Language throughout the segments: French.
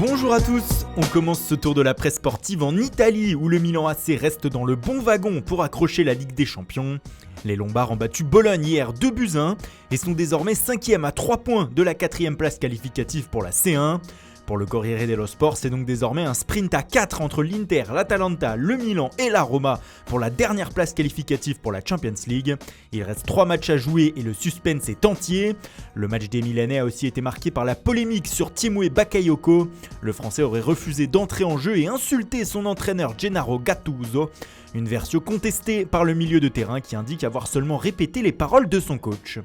Bonjour à tous, on commence ce tour de la presse sportive en Italie où le Milan AC reste dans le bon wagon pour accrocher la Ligue des Champions. Les Lombards ont battu Bologne hier 2-1 et sont désormais 5e à 3 points de la 4e place qualificative pour la C1. Pour le Corriere dello Sport, c'est donc désormais un sprint à 4 entre l'Inter, l'Atalanta, le Milan et la Roma pour la dernière place qualificative pour la Champions League. Il reste 3 matchs à jouer et le suspense est entier. Le match des Milanais a aussi été marqué par la polémique sur Tiémoué Bakayoko. Le Français aurait refusé d'entrer en jeu et insulté son entraîneur Gennaro Gattuso. Une version contestée par le milieu de terrain qui indique avoir seulement répété les paroles de son coach.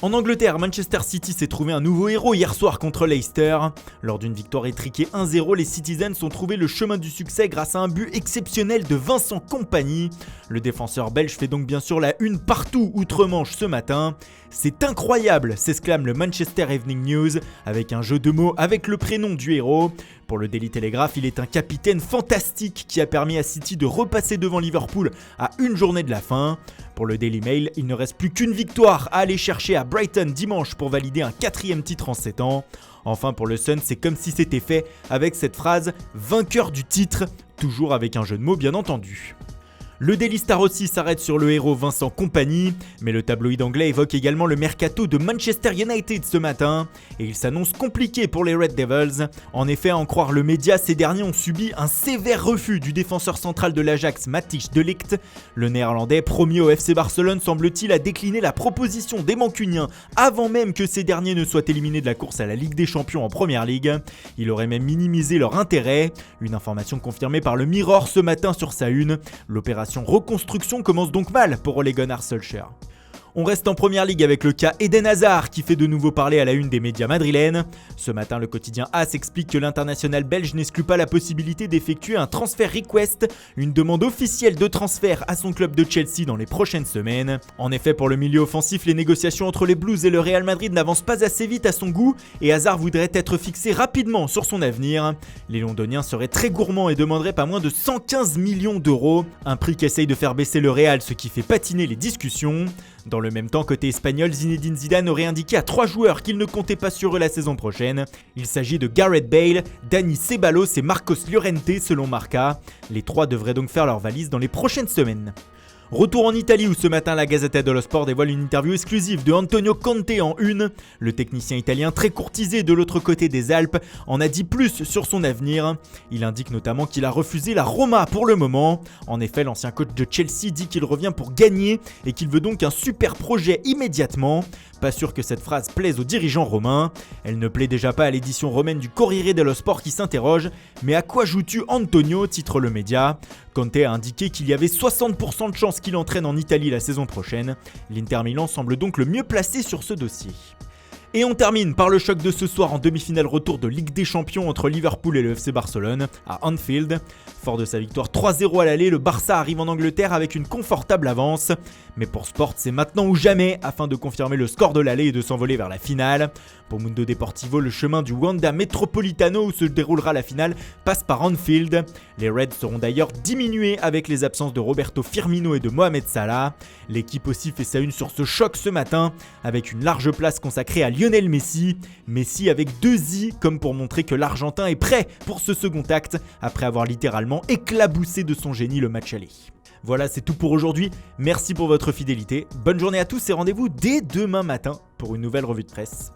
En Angleterre, Manchester City s'est trouvé un nouveau héros hier soir contre Leicester. Lors d'une victoire étriquée 1-0, les Citizens ont trouvé le chemin du succès grâce à un but exceptionnel de Vincent Kompany. Le défenseur belge fait donc bien sûr la une partout outre-Manche ce matin. C'est incroyable, s'exclame le Manchester Evening News avec un jeu de mots avec le prénom du héros. Pour le Daily Telegraph, il est un capitaine fantastique qui a permis à City de repasser devant Liverpool à une journée de la fin. Pour le Daily Mail, il ne reste plus qu'une victoire à aller chercher à Brighton dimanche pour valider un 4e titre en 7 ans. Enfin pour le Sun, c'est comme si c'était fait avec cette phrase « vainqueur du titre », toujours avec un jeu de mots bien entendu. Le Daily Star aussi s'arrête sur le héros Vincent Kompany, mais le tabloïd anglais évoque également le mercato de Manchester United ce matin, et il s'annonce compliqué pour les Red Devils. En effet, à en croire le média, ces derniers ont subi un sévère refus du défenseur central de l'Ajax Matthijs de Ligt. Le néerlandais, promis au FC Barcelone, semble-t-il a décliné la proposition des Mancuniens avant même que ces derniers ne soient éliminés de la course à la Ligue des Champions en Première Ligue. Il aurait même minimisé leur intérêt, une information confirmée par le Mirror ce matin sur sa une. L'opération reconstruction commence donc mal pour Ole Gunnar Solskjaer. On reste en Première Ligue avec le cas Eden Hazard qui fait de nouveau parler à la une des médias madrilènes. Ce matin, le quotidien AS explique que l'international belge n'exclut pas la possibilité d'effectuer un transfer request, une demande officielle de transfert à son club de Chelsea dans les prochaines semaines. En effet, pour le milieu offensif, les négociations entre les Blues et le Real Madrid n'avancent pas assez vite à son goût et Hazard voudrait être fixé rapidement sur son avenir. Les Londoniens seraient très gourmands et demanderaient pas moins de 115 millions d'euros, un prix qu'essaye de faire baisser le Real, ce qui fait patiner les discussions. Dans le même temps, côté espagnol, Zinedine Zidane aurait indiqué à 3 joueurs qu'il ne comptait pas sur eux la saison prochaine. Il s'agit de Gareth Bale, Dani Ceballos et Marcos Llorente selon Marca. Les 3 devraient donc faire leur valise dans les prochaines semaines. Retour en Italie où ce matin la Gazzetta dello Sport dévoile une interview exclusive de Antonio Conte en une. Le technicien italien très courtisé de l'autre côté des Alpes en a dit plus sur son avenir. Il indique notamment qu'il a refusé la Roma pour le moment. En effet, l'ancien coach de Chelsea dit qu'il revient pour gagner et qu'il veut donc un super projet immédiatement. Pas sûr que cette phrase plaise aux dirigeants romains. Elle ne plaît déjà pas à l'édition romaine du Corriere dello Sport qui s'interroge « Mais à quoi joues-tu Antonio ?» titre le média. Conte a indiqué qu'il y avait 60% de chances qu'il entraîne en Italie la saison prochaine. L'Inter Milan semble donc le mieux placé sur ce dossier. Et on termine par le choc de ce soir en demi-finale retour de Ligue des Champions entre Liverpool et le FC Barcelone à Anfield. Fort de sa victoire 3-0 à l'aller, le Barça arrive en Angleterre avec une confortable avance. Mais pour Sport, c'est maintenant ou jamais afin de confirmer le score de l'aller et de s'envoler vers la finale. Pour Mundo Deportivo, le chemin du Wanda Metropolitano où se déroulera la finale passe par Anfield. Les Reds seront d'ailleurs diminués avec les absences de Roberto Firmino et de Mohamed Salah. L'équipe aussi fait sa une sur ce choc ce matin avec une large place consacrée à Lionel Messi. Messi avec 2 i comme pour montrer que l'Argentin est prêt pour ce second acte après avoir littéralement éclaboussé de son génie le match aller. Voilà, c'est tout pour aujourd'hui. Merci pour votre fidélité. Bonne journée à tous et rendez-vous dès demain matin pour une nouvelle revue de presse.